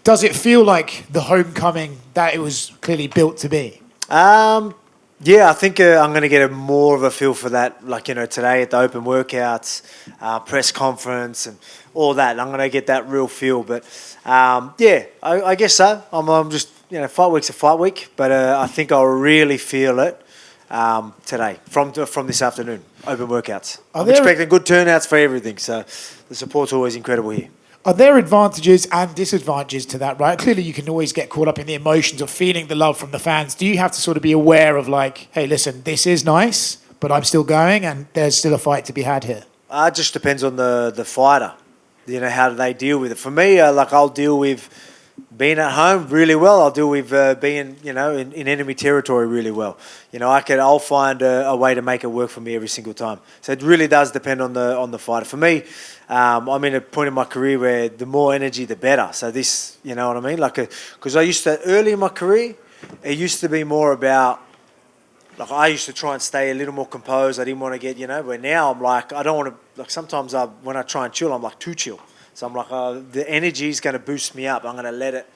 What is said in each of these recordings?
Does it feel like the homecoming that it was clearly built to be? Yeah, I think I'm going to get more of a feel for that, like, you know, today at the open workouts, press conference and all that. I'm going to get that real feel. But, yeah, I guess so. I'm just, you know, fight week's a fight week. But I think I'll really feel it today, from this afternoon, open workouts. I'm expecting good turnouts for everything. So the support's always incredible here. Are there advantages and disadvantages to that, right? Clearly, you can always get caught up in the emotions of feeling the love from the fans. Do you have to sort of be aware of like, hey, listen, this is nice, but I'm still going and there's still a fight to be had here? It just depends on the fighter. You know, how do they deal with it? For me, like, I'll deal with being at home really well. I'll deal with being, you know, in enemy territory really well. You know, I'll find a way to make it work for me every single time. So it really does depend on the fighter. For me, I'm in a point in my career where the more energy, the better. So this, you know what I mean? Like, because I used to, early in my career, it used to be more about, like, I used to try and stay a little more composed. I didn't want to get, you know, but now I'm like, I don't want to, like, sometimes when I try and chill, I'm like too chill. So I'm like, the energy is going to boost me up. I'm going to let it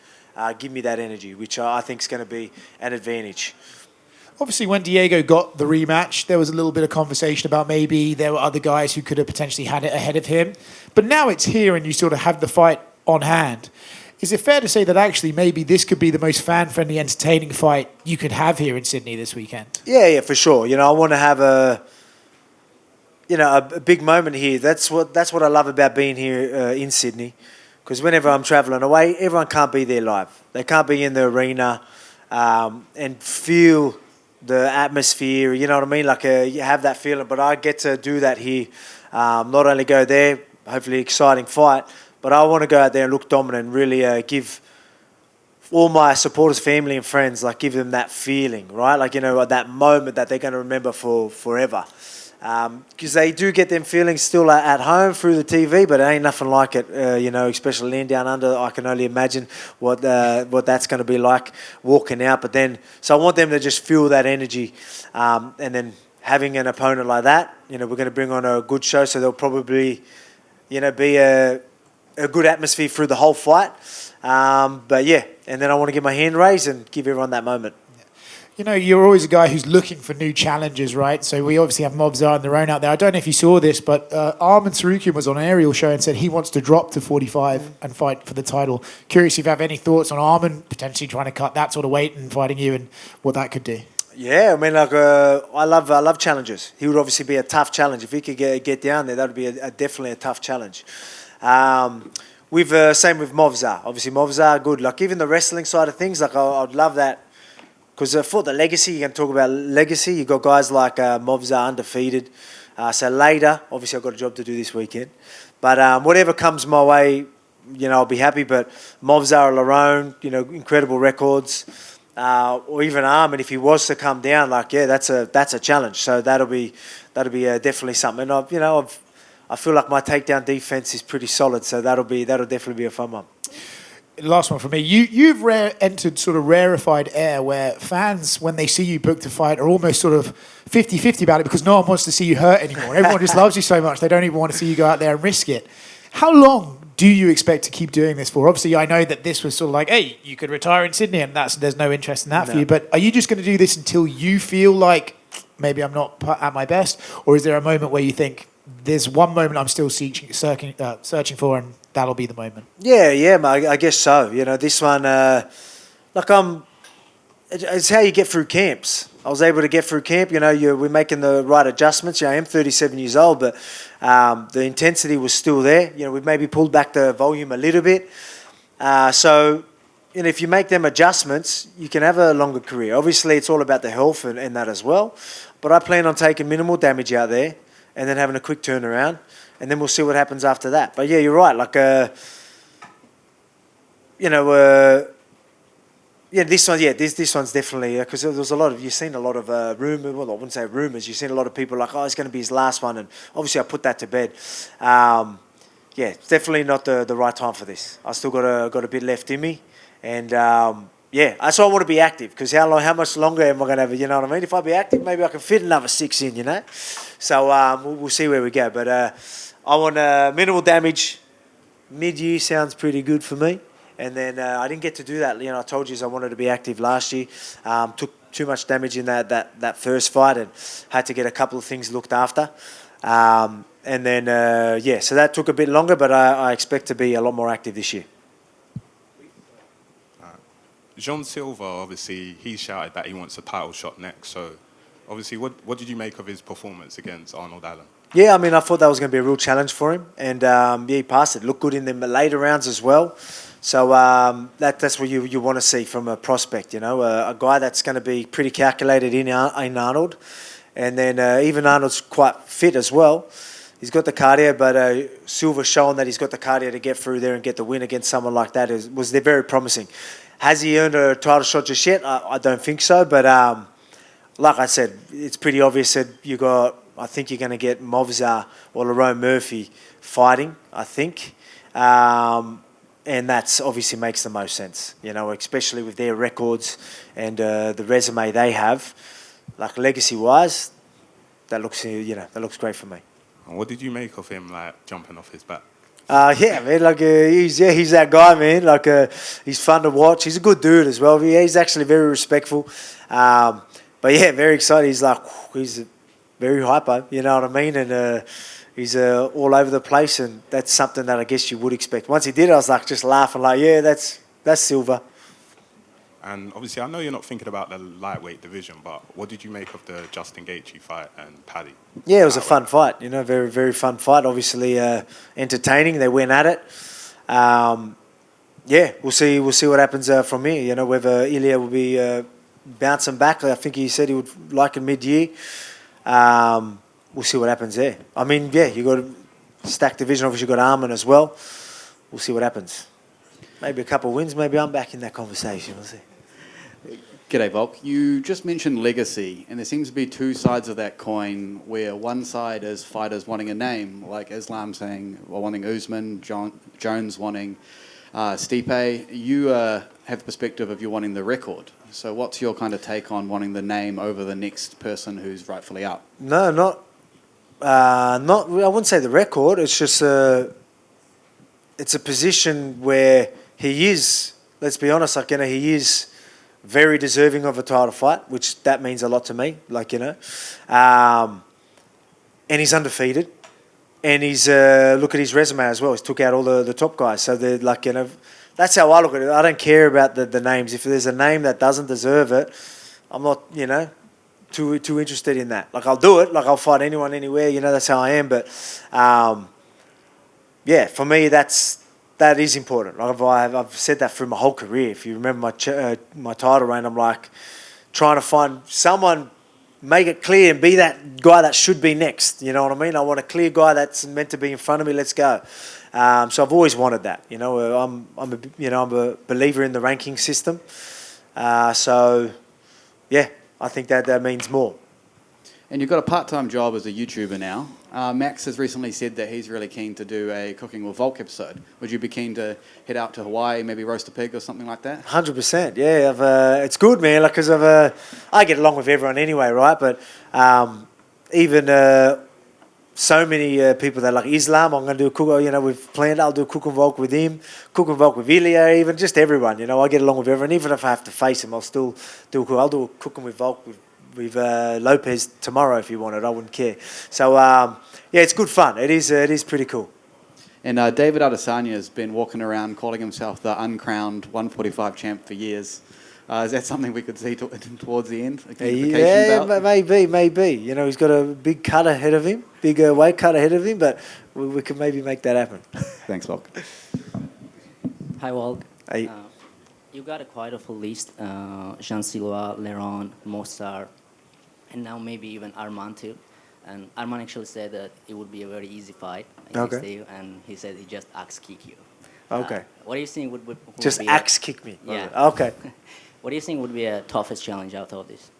give me that energy, which I think is going to be an advantage. Obviously, when Diego got the rematch, there was a little bit of conversation about maybe there were other guys who could have potentially had it ahead of him. But now it's here and you sort of have the fight on hand. Is it fair to say that actually maybe this could be the most fan-friendly, entertaining fight you could have here in Sydney this weekend? Yeah, for sure. You know, I want to have a big moment here. That's what I love about being here in Sydney. Because whenever I'm travelling away, everyone can't be there live. They can't be in the arena and feel the atmosphere, you know what I mean? Like, you have that feeling. But I get to do that here. Not only go there, hopefully exciting fight, but I want to go out there and look dominant and really give all my supporters, family and friends, like, give them that feeling, right? Like, you know, that moment that they're going to remember for forever. Because they do get them feelings still at home through the TV, but it ain't nothing like it, you know, especially land down under. I can only imagine what that's going to be like walking out. But then, so I want them to just feel that energy, and then having an opponent like that, you know, we're going to bring on a good show, so there'll probably, you know, be a good atmosphere through the whole fight. But yeah, and then I want to get my hand raised and give everyone that moment. You know, you're always a guy who's looking for new challenges, right? So we obviously have Mobzar and their own out there. I don't know if you saw this, but Arman Sarukian was on an aerial show and said he wants to drop to 45 and fight for the title. Curious if you have any thoughts on Arman potentially trying to cut that sort of weight and fighting you and what that could do. Yeah, I mean, like, I love challenges. He would obviously be a tough challenge. If he could get down there, that would be definitely a tough challenge. Same with Mobzar. Obviously, Mobzar, good. Like, even the wrestling side of things, like, I'd love that. Because for the legacy, you can talk about legacy. You've got guys like Mobzar, undefeated. So later, obviously I've got a job to do this weekend. But whatever comes my way, you know, I'll be happy. But Mobzar, Larone, you know, incredible records. Or even Arman, if he was to come down, like, yeah, that's a challenge. So that'll be definitely something. And I feel like my takedown defense is pretty solid. So that'll definitely be a fun one. Last one for me. You've entered sort of rarefied air where fans, when they see you booked a fight, are almost sort of 50-50 about it because no one wants to see you hurt anymore. Everyone just loves you so much, they don't even want to see you go out there and risk it. How long do you expect to keep doing this for? Obviously, I know that this was sort of like, hey, you could retire in Sydney and there's no interest in that for you. But are you just going to do this until you feel like maybe I'm not at my best? Or is there a moment where you think, there's one moment I'm still searching for, and that'll be the moment? Yeah, I guess so. You know, this one, it's how you get through camps. I was able to get through camp. You know, we're making the right adjustments. You know, I am 37 years old, but the intensity was still there. You know, we've maybe pulled back the volume a little bit. So, you know, if you make them adjustments, you can have a longer career. Obviously, it's all about the health and that as well. But I plan on taking minimal damage out there and then having a quick turnaround, and then we'll see what happens after that. But yeah, you're right. Like, this one's definitely, because there was you've seen a lot of rumours. Well, I wouldn't say rumours. You've seen a lot of people like, oh, it's going to be his last one, and obviously I put that to bed. Yeah, it's definitely not the right time for this. I still got a bit left in me, and yeah, that's why I want to be active, because how much longer am I going to have it, you know what I mean? If I be active, maybe I can fit another 6 in, you know? So we'll see where we go. But I want minimal damage. Mid-year sounds pretty good for me. And then I didn't get to do that. I told you I wanted to be active last year. Took too much damage in that first fight and had to get a couple of things looked after. And then, so that took a bit longer, but I expect to be a lot more active this year. Jean Silva, obviously, he shouted that he wants a title shot next. So, obviously, what did you make of his performance against Arnold Allen? Yeah, I mean, I thought that was going to be a real challenge for him. And, he passed it. Looked good in the later rounds as well. So that's what you want to see from a prospect, a guy that's going to be pretty calculated in Arnold. And then even Arnold's quite fit as well. He's got the cardio, but Silva's shown that he's got the cardio to get through there and get the win against someone like that. They're very promising. Has he earned a title shot just yet? I don't think so. But like I said, it's pretty obvious that I think you're going to get Movzar or Lerone Murphy fighting, I think. And that's obviously makes the most sense, especially with their records and the resume they have. Like legacy-wise, that looks great for me. And what did you make of him, jumping off his back? Yeah, man. He's that guy, man. He's fun to watch. He's a good dude as well. He's actually very respectful. But yeah, very excited. He's very hyper. You know what I mean? And he's all over the place, and that's something that I guess you would expect. Once he did, I was just laughing, yeah, that's Silva. And obviously, I know you're not thinking about the lightweight division, but what did you make of the Justin Gaethje fight and Paddy? Yeah, it was a fun fight. Very, very fun fight. Obviously, entertaining. They went at it. We'll see what happens from here. Whether Ilya will be bouncing back. I think he said he would like it mid-year. We'll see what happens there. I mean, you got a stacked division. Obviously, you got Arman as well. We'll see what happens. Maybe a couple of wins. Maybe I'm back in that conversation. We'll see. G'day, Volk. You just mentioned legacy, and there seems to be two sides of that coin, where one side is fighters wanting a name, like Islam saying, wanting Usman, Jones wanting Stipe. You have the perspective of you wanting the record. So what's your kind of take on wanting the name over the next person who's rightfully up? No, not. I wouldn't say the record. It's just it's a position where he is. Let's be honest. He is very deserving of a title fight, which that means a lot to me. And he's undefeated, and he's look at his resume as well. He's took out all the top guys. So they're that's how I look at it. I don't care about the names. If there's a name that doesn't deserve it, I'm not too interested in that. I'll do it. I'll fight anyone anywhere. That's how I am. But for me that is important. I've said that through my whole career. If you remember my title reign, I'm trying to find someone, make it clear, and be that guy that should be next. You know what I mean? I want a clear guy that's meant to be in front of me. Let's go. So I've always wanted that. I'm a believer in the ranking system. I think that means more. And you've got a part-time job as a YouTuber now. Max has recently said that he's really keen to do a Cooking with Volk episode. Would you be keen to head out to Hawaii, maybe roast a pig or something like that? 100%, yeah. It's good, man, because I get along with everyone anyway, right? But even so many people that like Islam, I'm going to do a cook. We've planned. I'll do Cook and Volk with him, Cook and Volk with Ilya, even just everyone. I get along with everyone. Even if I have to face him, I'll still do. I'll do a Cooking with Volk with Lopes tomorrow if you want it. I wouldn't care. So it's good fun. It is pretty cool. And David Adesanya has been walking around calling himself the uncrowned 145 champ for years. Is that something we could see towards the end? Yeah, maybe. He's got a big cut ahead of him, big weight cut ahead of him, but we could maybe make that happen. Thanks, Volk. Hi, Volk. Hey. You got quite a full list. Jean Silva, Lerone, Mostar, and now maybe even Arman too. And Arman actually said that it would be a very easy fight against you, and he said he just axe kick you. Okay. What do you think would just be axe kick me? Yeah. Okay. What do you think would be a toughest challenge out of this?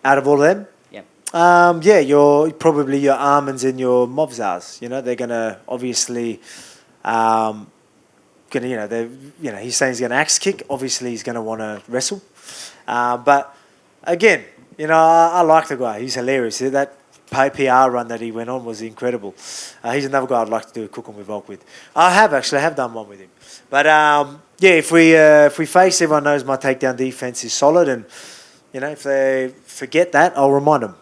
Out of all of them? Yeah. Your probably your Armans and your Movzars. They're gonna obviously, he's saying he's gonna axe kick. Obviously, he's gonna want to wrestle. But again, I like the guy. He's hilarious. That PR run that he went on was incredible. He's another guy I'd like to do a cook-on with Volk with. I have done one with him. But yeah, if we face, everyone knows my takedown defense is solid, and if they forget that, I'll remind them.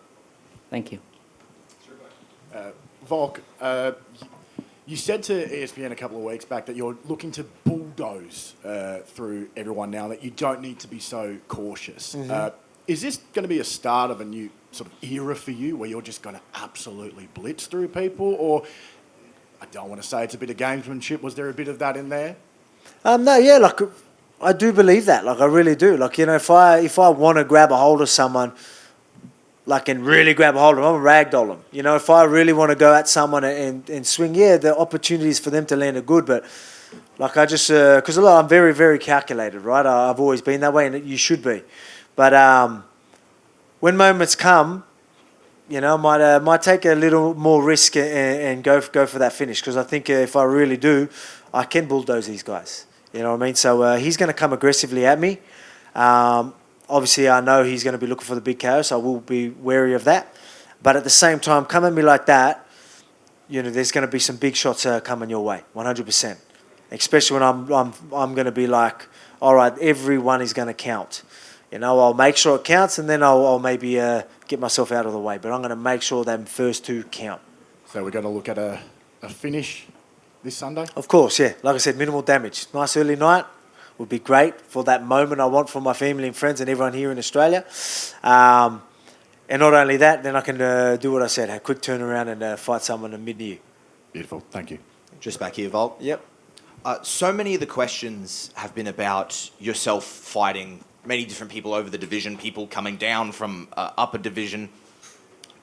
Thank you. Volk, you said to ESPN a couple of weeks back that you're looking to bulldoze through everyone now, that you don't need to be so cautious. Mm-hmm. Is this going to be a start of a new sort of era for you where you're just going to absolutely blitz through people? Or, I don't want to say it's a bit of gamesmanship, was there a bit of that in there? No, yeah, like I do believe that. Like I really do. Like if I want to grab a hold of someone, like and really grab a hold of them, I'm ragdoll them. If I really want to go at someone and swing, yeah, the opportunities for them to land are good, but like I just because I'm very, very calculated, right? I've always been that way, and you should be. But when moments come, might take a little more risk and go for that finish, because I think if I really do, I can bulldoze these guys. You know what I mean? So he's going to come aggressively at me. Obviously, I know he's going to be looking for the big KO, so I will be wary of that. But at the same time, come at me like that, there's going to be some big shots coming your way, 100%. Especially when I'm going to be like, all right, everyone is going to count. I'll make sure it counts, and then I'll maybe get myself out of the way. But I'm going to make sure them first two count. So we're going to look at a finish this Sunday? Of course, yeah. Like I said, minimal damage. Nice early night would be great for that moment I want for my family and friends and everyone here in Australia. And not only that, then I can do what I said, a quick turnaround and fight someone in mid-year. Beautiful. Thank you. Just back here, Volk. Yep. So many of the questions have been about yourself fighting many different people over the division, people coming down from upper division.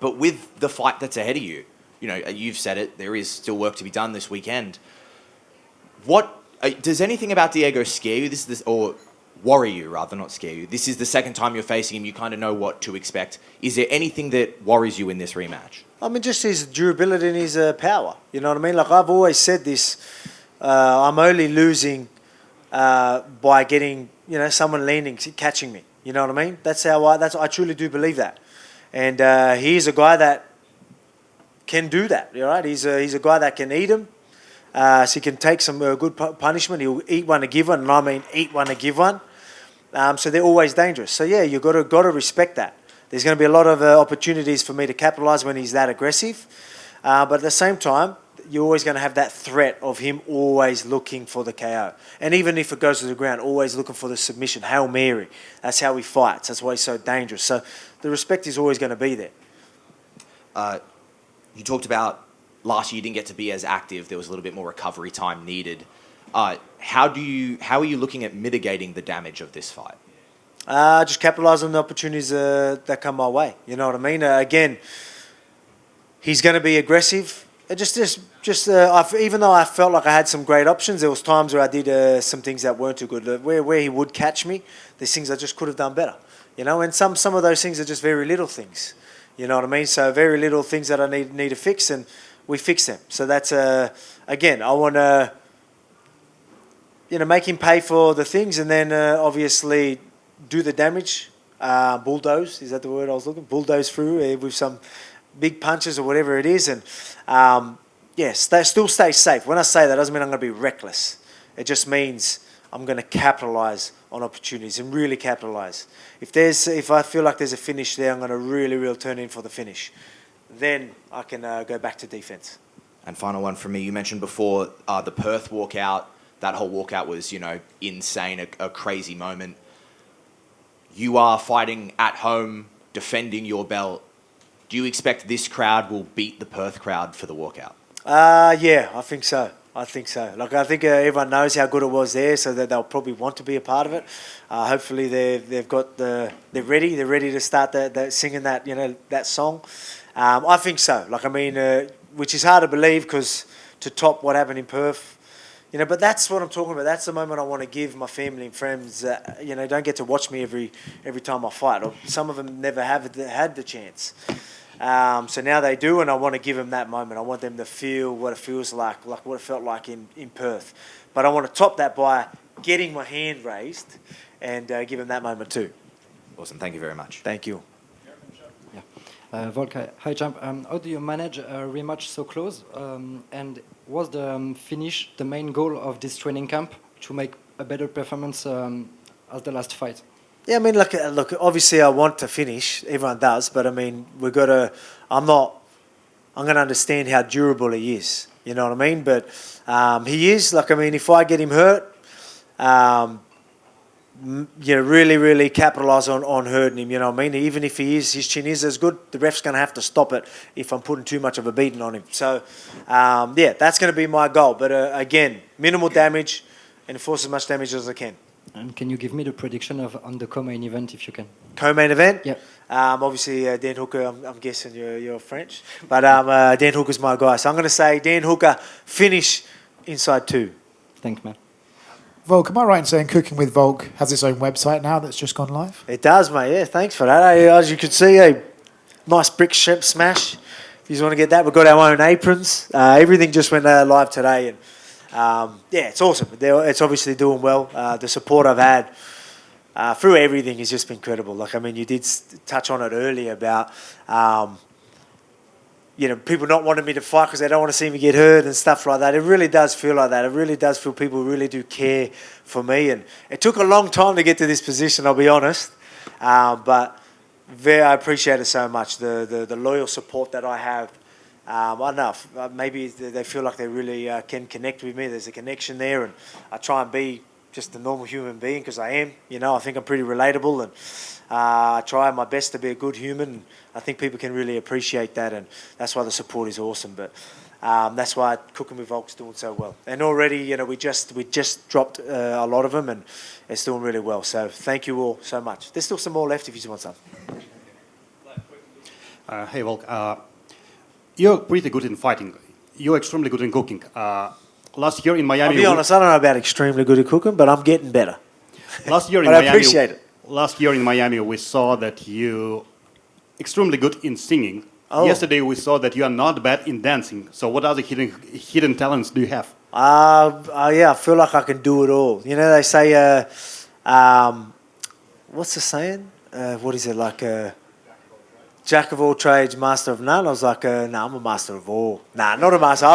But with the fight that's ahead of you, you've said it, there is still work to be done this weekend. What does anything about Diego scare you? Or worry you, rather, not scare you? This is the second time you're facing him. You kind of know what to expect. Is there anything that worries you in this rematch? I mean, just his durability and his power. You know what I mean? Like I've always said this, I'm only losing by getting, someone leaning, catching me. You know what I mean? I truly do believe that. And he's a guy that can do that, all right? He's a guy that can eat him. So he can take some good punishment. He'll eat one to give one, and I mean eat one to give one. So they're always dangerous. So yeah, you've got to respect that. There's going to be a lot of opportunities for me to capitalise when he's that aggressive. But at the same time, you're always going to have that threat of him always looking for the KO. And even if it goes to the ground, always looking for the submission. Hail Mary. That's how he fights. That's why he's so dangerous. So the respect is always going to be there. You talked about last year you didn't get to be as active. There was a little bit more recovery time needed. How are you looking at mitigating the damage of this fight? Just capitalise on the opportunities that come my way. You know what I mean? Again, he's going to be aggressive. Even though I felt like I had some great options, there was times where I did some things that weren't too good. Where he would catch me, there's things I just could have done better. And some of those things are just very little things. You know what I mean? So very little things that I need to fix, and we fix them. So that's again, I want to make him pay for the things, and then obviously do the damage. Bulldoze, is that the word I was looking? Bulldoze through with some big punches or whatever it is, and still stay safe. When I say that, doesn't mean I'm going to be reckless. It just means I'm going to capitalise on opportunities and really capitalise. If I feel like there's a finish there, I'm going to really turn in for the finish. Then I can go back to defence. And final one from me. You mentioned before the Perth walkout. That whole walkout was, insane, a crazy moment. You are fighting at home, defending your belt. Do you expect this crowd will beat the Perth crowd for the walkout? Yeah, I think so. I think everyone knows how good it was there, so that they'll probably want to be a part of it. Hopefully they're ready. They're ready to start singing that song. I think so. Which is hard to believe, because to top what happened in Perth, but that's what I'm talking about. That's the moment I want to give my family and friends. Don't get to watch me every time I fight. Or some of them never have had the chance. So now they do, and I want to give them that moment. I want them to feel what it feels like what it felt like in Perth. But I want to top that by getting my hand raised and give them that moment too. Awesome. Thank you very much. Thank you. Volk, hi champ. How do you manage a rematch so close? And was the finish the main goal of this training camp to make a better performance as the last fight? Yeah, I mean, look. Obviously, I want to finish. Everyone does, but I mean, we've got to. I'm going to understand how durable he is. You know what I mean? But he is. Like, I mean, if I get him hurt, really, really capitalise on hurting him. You know what I mean? Even if his chin is as good, the ref's going to have to stop it if I'm putting too much of a beating on him. So, that's going to be my goal. But again, minimal damage and force as much damage as I can. And can you give me the prediction on the co-main event if you can? Co-main event? Yeah. Obviously, Dan Hooker, I'm guessing you're French. But Dan Hooker's my guy. So I'm going to say Dan Hooker, finish inside 2. Thanks, man. Volk, am I right in saying Cooking with Volk has its own website now that's just gone live? It does, mate. Yeah, thanks for that. As you can see, a nice brick shrimp smash. If you want to get that, we've got our own aprons. Everything just went live today. And it's awesome. It's obviously doing well. The support I've had through everything has just been incredible. Like, I mean, you did touch on it earlier about, people not wanting me to fight because they don't want to see me get hurt and stuff like that. It really does feel like that. It really does feel people really do care for me. And it took a long time to get to this position, I'll be honest. But I appreciate it so much. The loyal support that I have. I don't know, maybe they feel like they really can connect with me. There's a connection there, and I try and be just a normal human being because I am. I think I'm pretty relatable, and I try my best to be a good human. And I think people can really appreciate that, and that's why the support is awesome. But that's why Cooking with Volk's doing so well. And already, we just dropped a lot of them, and it's doing really well. So thank you all so much. There's still some more left if you want some. Hey, Volk. You're pretty good in fighting. You're extremely good in cooking. Last year in Miami... I'll be honest, I don't know about extremely good at cooking, but I'm getting better. Last year in but Miami, I appreciate it. Last year in Miami, we saw that you extremely good in singing. Oh. Yesterday, we saw that you are not bad in dancing. So what other hidden talents do you have? I feel like I can do it all. They say, what's the saying? What is it, like... Jack of all trades, master of none. I was like, I'm a master of all. Nah, not a master.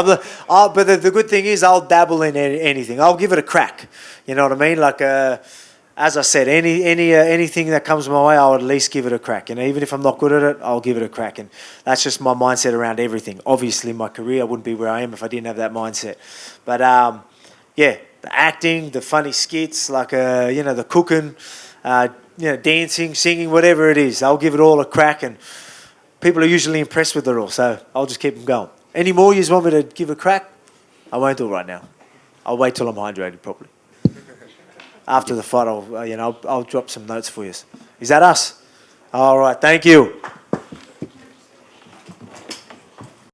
But the good thing is I'll dabble in anything. I'll give it a crack. You know what I mean? Like, as I said, anything that comes my way, I'll at least give it a crack. Even if I'm not good at it, I'll give it a crack. And that's just my mindset around everything. Obviously, my career wouldn't be where I am if I didn't have that mindset. But, the acting, the funny skits, like, the cooking, dancing, singing, whatever it is, I'll give it all a crack, and people are usually impressed with it all, so I'll just keep them going. Any more you want me to give a crack? I won't do it right now. I'll wait till I'm hydrated properly. After the fight, I'll drop some notes for you. Is that us? All right, thank you.